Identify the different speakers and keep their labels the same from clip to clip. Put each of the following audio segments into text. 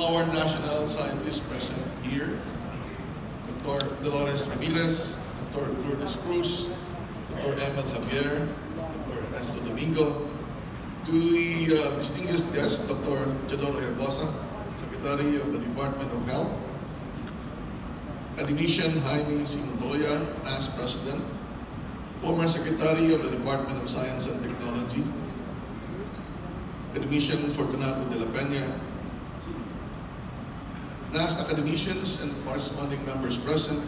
Speaker 1: our national scientists present here, Dr. Dolores Ramirez, Dr. Lourdes Cruz, Dr. Emil Javier, Dr. Ernesto Domingo, to the distinguished guest, Dr. Teodoro Herbosa, Secretary of the Department of Health, Academician Jaime Sindoya, past President, former Secretary of the Department of Science and Technology, Academician Fortunato de la Peña, NAST academicians and corresponding members present,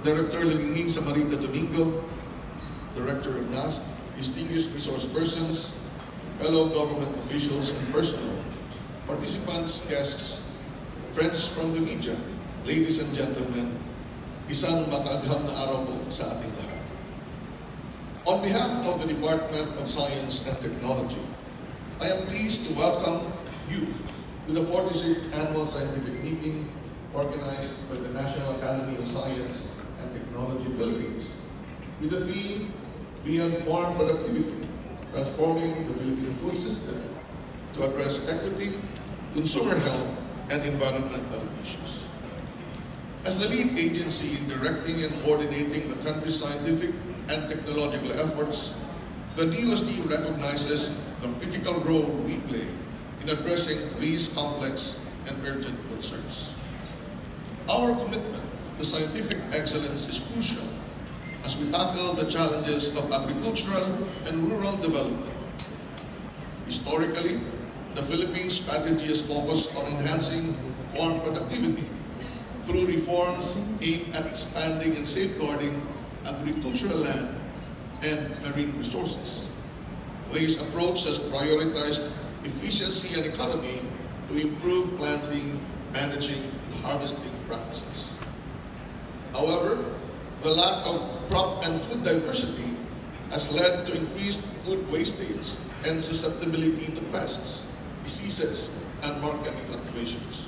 Speaker 1: Director Lingning Samarita Domingo, Director of NAST, distinguished resource persons, fellow government officials and personnel, participants, guests, friends from the media, ladies and gentlemen, isang makaagam na araw po sa ating lahat. On behalf of the Department of Science and Technology, I am pleased to welcome you to the 46th Annual Scientific Meeting organized by the National Academy of Science and Technology Philippines with the theme, Beyond Farm Productivity, Transforming the Philippine Food System to address equity, consumer health, and environmental issues. As the lead agency in directing and coordinating the country's scientific and technological efforts, the DOST recognizes the critical role we play in addressing these complex and urgent concerns. Our commitment to scientific excellence is crucial as we tackle the challenges of agricultural and rural development. Historically, the Philippines strategy is focused on enhancing farm productivity through reforms aimed at expanding and safeguarding agricultural land and marine resources. This approach has prioritized efficiency and economy to improve planting, managing, and harvesting practices. However, the lack of crop and food diversity has led to increased food wastage and susceptibility to pests, diseases, and market fluctuations.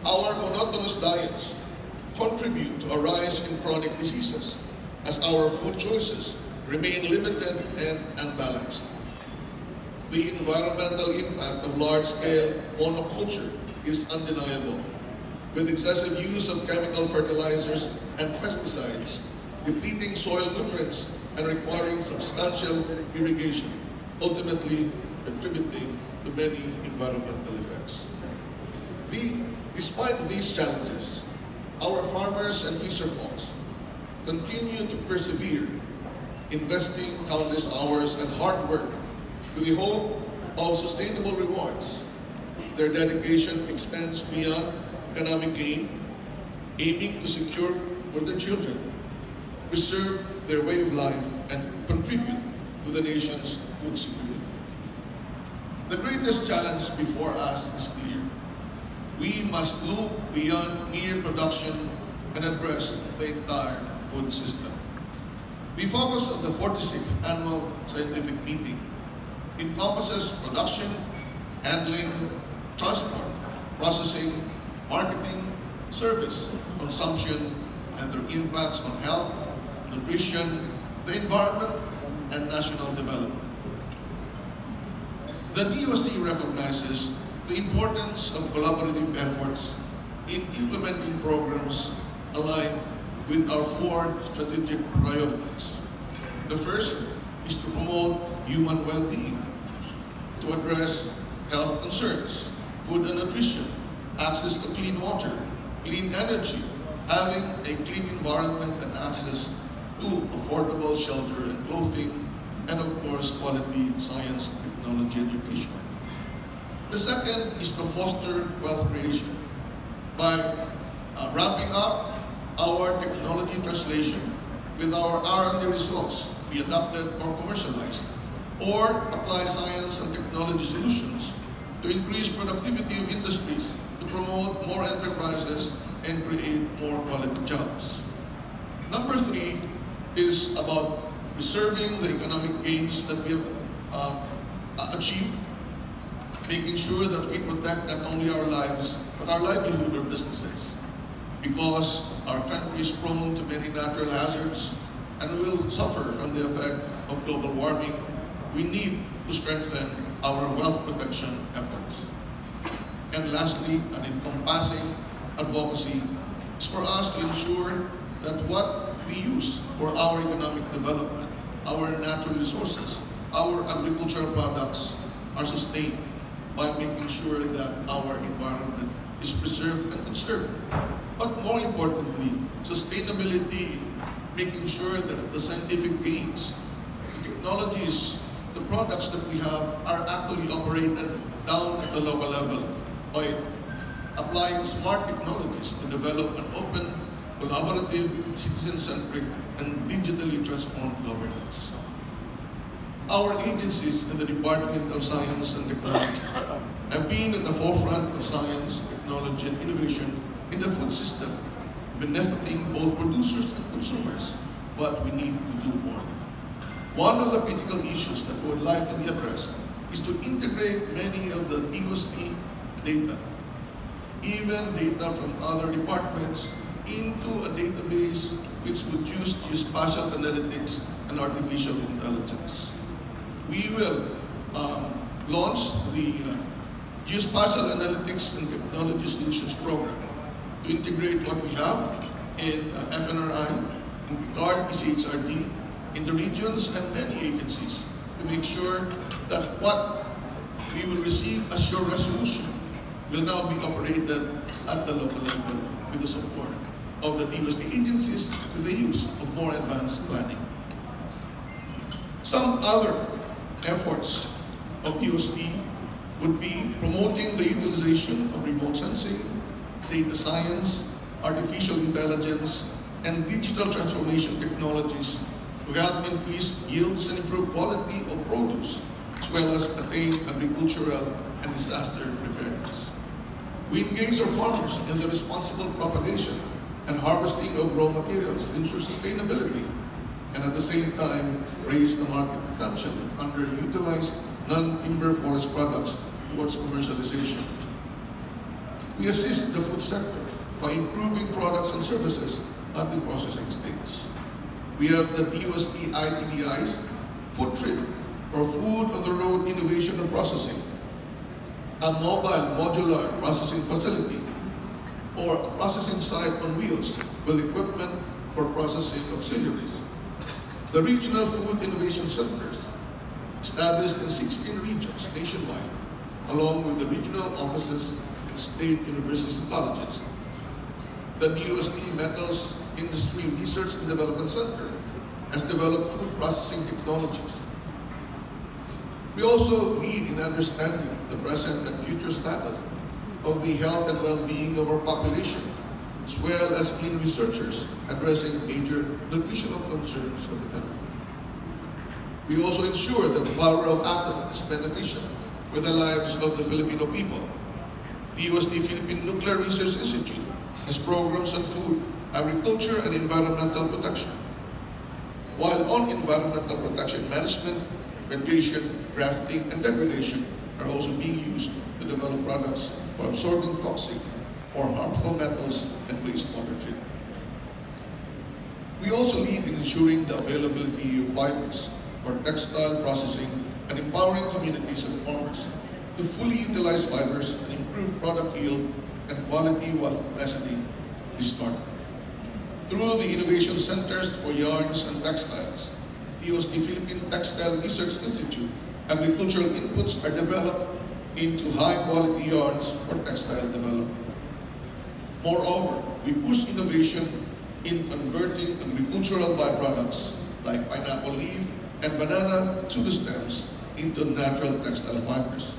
Speaker 1: Our monotonous diets contribute to a rise in chronic diseases as our food choices remain limited and unbalanced. The environmental impact of large-scale monoculture is undeniable, with excessive use of chemical fertilizers and pesticides, depleting soil nutrients and requiring substantial irrigation, ultimately contributing to many environmental effects. Despite these challenges, our farmers and fisherfolks continue to persevere, investing countless hours and hard work with the hope of sustainable rewards. Their dedication extends beyond economic gain, aiming to secure for their children, preserve their way of life, and contribute to the nation's food security. The greatest challenge before us is clear. We must look beyond mere production and address the entire food system. The focus of the 46th Annual Scientific Meeting encompasses production, handling, transport, processing, marketing, service, consumption, and their impacts on health, nutrition, the environment, and national development. The DOST recognizes the importance of collaborative efforts in implementing programs aligned with our four strategic priorities. The first is to promote human well-being, to address health concerns, food and nutrition, access to clean water, clean energy, having a clean environment and access to affordable shelter and clothing, and of course, quality science, technology, education. The second is to foster wealth creation by ramping up our technology translation with our R&D results be adopted or commercialized, or apply science and technology solutions to increase productivity of industries, to promote more enterprises, and create more quality jobs. Number three is about preserving the economic gains that we have achieved, making sure that we protect not only our lives, but our livelihood or businesses. Because our country is prone to many natural hazards and will suffer from the effect of global warming, we need to strengthen our wealth protection efforts. And lastly, an encompassing advocacy is for us to ensure that what we use for our economic development, our natural resources, our agricultural products are sustained by making sure that our environment is preserved and conserved. But more importantly, sustainability, making sure that the scientific gains, the technologies, the products that we have are actually operated down at the local level by applying smart technologies to develop an open, collaborative, citizen-centric, and digitally transformed governance. Our agencies in the Department of Science and Technology have been at the forefront of science, technology, and innovation in the food system, benefiting both producers and consumers. But we need to do more. One of the critical issues that we would like to be addressed is to integrate many of the DOST data, even data from other departments, into a database which would use geospatial analytics and artificial intelligence. We will launch the Geospatial Analytics and Technology Solutions Program to integrate what we have in FNRI, in PICARD, ECHRD, in the regions and many agencies to make sure that what we will receive as your resolution will now be operated at the local level with the support of the DOST agencies with the use of more advanced planning. Some other efforts of DOST would be promoting the utilization of remote sensing, data science, artificial intelligence, and digital transformation technologies to help increase yields and improve quality of produce, as well as attain agricultural and disaster preparedness. We engage our farmers in the responsible propagation and harvesting of raw materials to ensure sustainability, and at the same time raise the market potential of underutilized non-timber forest products towards commercialization. We assist the food sector by improving products and services at the processing states. We have the DOST ITDIs, Food Trip, or Food on the Road Innovation and Processing, a mobile modular processing facility, or a processing site on wheels with equipment for processing auxiliaries. The Regional Food Innovation Centers, established in 16 regions nationwide, along with the regional offices and state universities and colleges. The DOST Metals Industry Research and Development Center has developed food processing technologies. We also lead in understanding the present and future status of the health and well-being of our population, as well as in researchers addressing major nutritional concerns of the country. We also ensure that the power of atom is beneficial for the lives of the Filipino people. DOST Philippine Nuclear Research Institute has programs on food, agriculture, and environmental protection. While on environmental protection management, radiation, grafting, and degradation are also being used to develop products for absorbing toxic or harmful metals and wastewater treatment. We also lead in ensuring the availability of fibers for textile processing and empowering communities and farmers to fully utilize fibers and improve product yield and quality while lessening discard. Through the Innovation Centers for Yarns and Textiles, DOST Philippine Textile Research Institute, agricultural inputs are developed into high-quality yarns for textile development. Moreover, we push innovation in converting agricultural byproducts like pineapple leaf and banana pseudostems into natural textile fibers.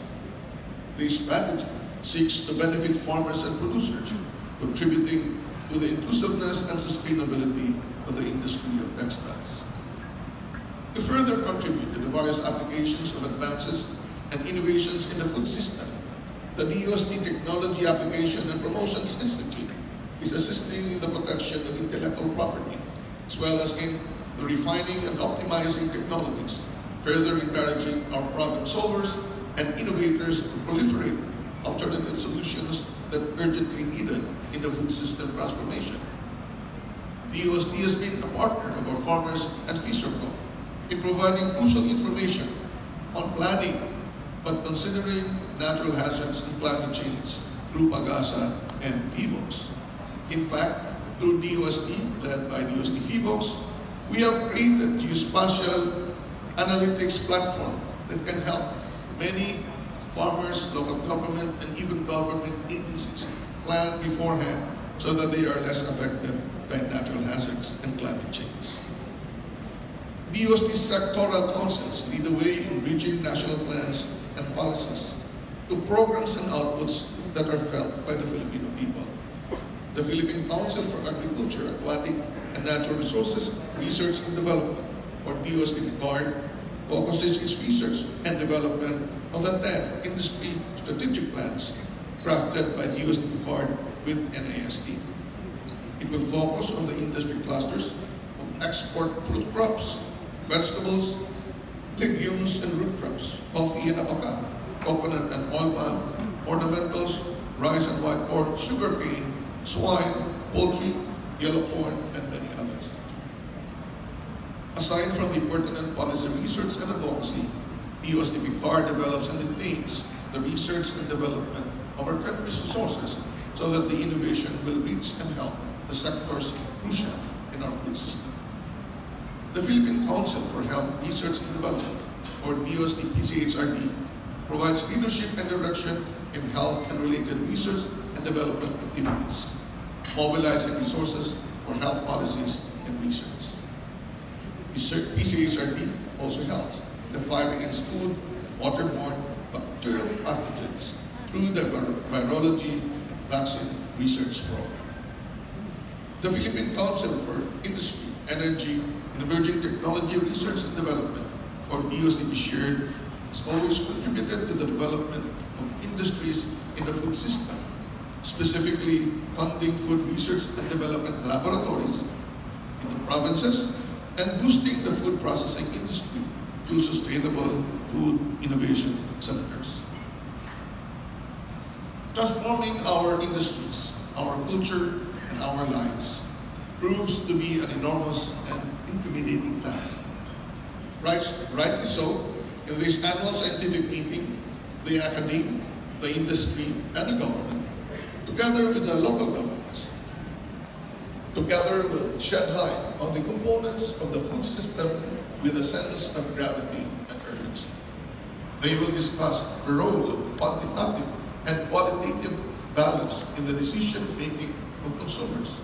Speaker 1: This strategy seeks to benefit farmers and producers, contributing to the inclusiveness and sustainability of the industry of textiles. To further contribute to the various applications of advances and innovations in the food system, the DOST Technology Application and Promotions Institute is assisting in the protection of intellectual property, as well as in the refining and optimizing technologies, further encouraging our problem solvers and innovators to proliferate alternative solutions that urgently needed in the food system transformation. DOST has been a partner of our farmers and fishermen in providing crucial information on planning, but considering natural hazards and climate change through PAGASA and FIVOS. In fact, through DOST, led by DOST FIVOS, we have created geospatial analytics platform that can help many farmers, local government, and even government agencies plan beforehand so that they are less affected by natural hazards and climate change. DOST sectoral councils lead the way in bridging national plans and policies to programs and outputs that are felt by the Filipino people. The Philippine Council for Agriculture, Aquatic, and Natural Resources Research and Development, or DOST PICARD, focuses its research and development of the 10 industry strategic plans crafted by DOST PICARD with NASD. It will focus on the industry clusters of export fruit crops, vegetables, legumes and root crops, coffee and abaca, coconut and oil palm, ornamentals, rice and white corn, sugarcane, swine, poultry, yellow corn, and many others. Aside from the pertinent policy research and advocacy, DOST PICARD develops and maintains the research and development of our country's resources so that the innovation will reach and help the sectors crucial in our food system. The Philippine Council for Health Research and Development, or DOST PCHRD, provides leadership and direction in health and related research and development activities, mobilizing resources for health policies and research. PCHRD also helps in the fight against food, waterborne bacterial pathogens through the Virology Vaccine Research Program. The Philippine Council for Industry, Energy, and Emerging Technology Research and Development, or DOST PSHERD, has always contributed to the development of industries in the food system, specifically funding food research and development laboratories in the provinces and boosting the food processing industry through sustainable food innovation centers. Transforming our industries, our culture, and our lives proves to be an enormous and intimidating task. Rightly so, in this annual scientific meeting, the academia, the industry, and the government, together with the local governments, together will shed light on the components of the food system with a sense of gravity and urgency. They will discuss the role of quantitative and qualitative values in the decision-making of consumers.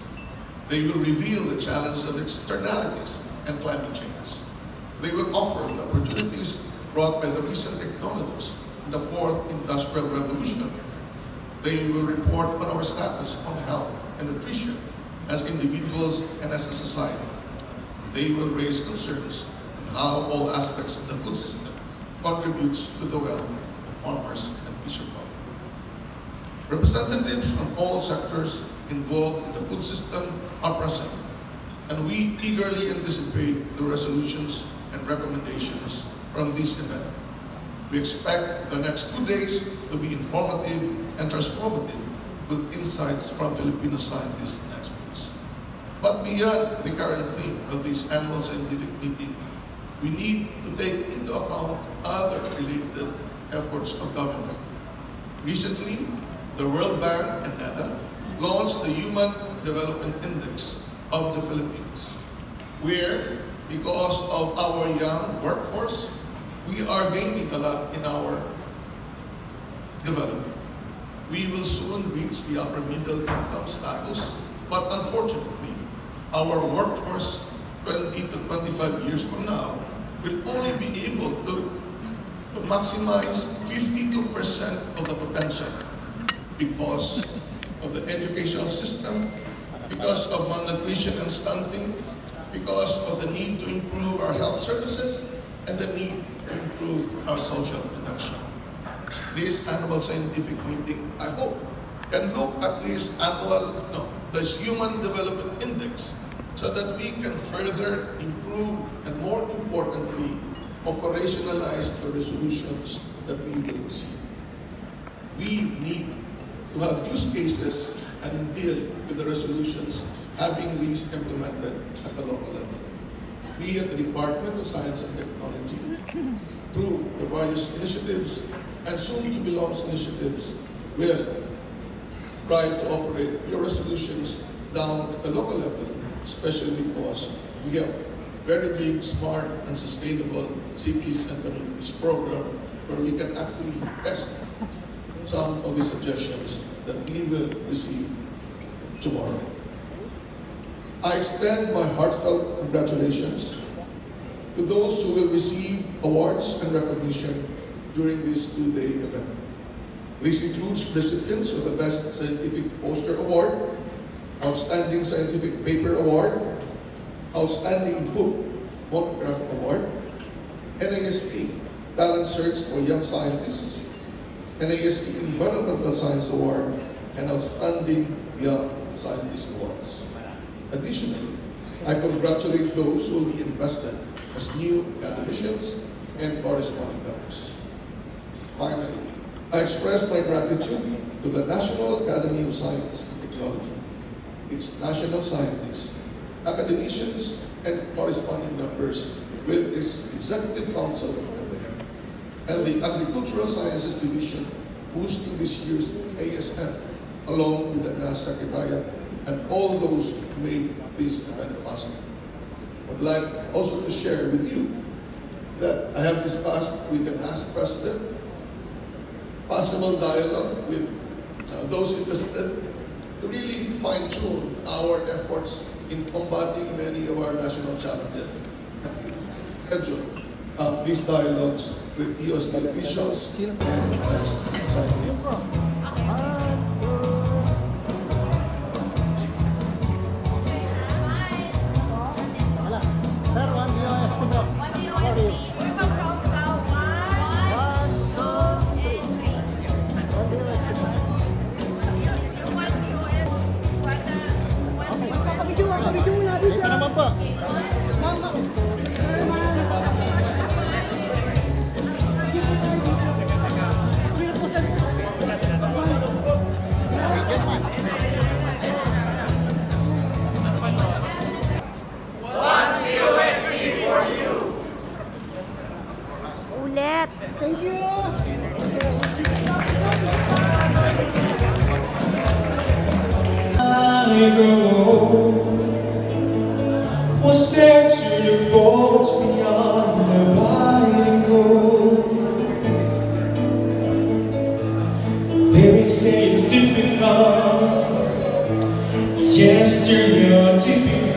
Speaker 1: They will reveal the challenge of externalities and climate change. They will offer the opportunities brought by the recent technologies in the fourth industrial revolution. They will report on our status on health and nutrition as individuals and as a society. They will raise concerns on how all aspects of the food system contributes to the wealth of farmers and fishermen. Representatives from all sectors involved in the food system are present, and we eagerly anticipate the resolutions and recommendations from this event. We expect the next 2 days to be informative and transformative with insights from Filipino scientists and experts. But beyond the current theme of this annual scientific meeting, we need to take into account other related efforts of government. Recently, the World Bank and NADA launched the Human Development Index of the Philippines, where, because of our young workforce, we are gaining a lot in our development. We will soon reach the upper middle income status, but unfortunately, our workforce 20 to 25 years from now will only be able to maximize 52% of the potential because of the educational system, because of malnutrition and stunting, because of the need to improve our health services, and the need to improve our social protection. This annual scientific meeting, I hope, can look at this this Human Development Index so that we can further improve and, more importantly, operationalize the resolutions that we will receive. We need to have use cases and deal with the resolutions having these implemented at the local level. We at the Department of Science and Technology, through the various initiatives and soon to be launched initiatives, will try to operate your resolutions down at the local level, especially because we have very big, smart, and sustainable cities and communities program where we can actually test some of the suggestions that we will receive tomorrow. I extend my heartfelt congratulations to those who will receive awards and recognition during this two-day event. This includes recipients of the Best Scientific Poster Award, Outstanding Scientific Paper Award, Outstanding Book Monograph Award, NAST Talent Search for Young Scientists, NAST Environmental Science Award, and Outstanding Young Scientist Awards. Additionally, I congratulate those who will be invested as new academicians and corresponding members. Finally, I express my gratitude to the National Academy of Science and Technology, its national scientists, academicians, and corresponding members with its Executive Council at the head, and the Agricultural Sciences Division boosting this year's ASM, along with the NAS Secretariat and all those who made this event possible. I would like also to share with you that I have discussed with the NAS President possible dialogue with those interested to really fine-tune our efforts in combating many of our national challenges. Schedule these dialogues with EOSD officials and scientists.
Speaker 2: Thank you.
Speaker 3: Was there to look forward to beyond the biting cold? They say it's difficult. Yes, you're difficult.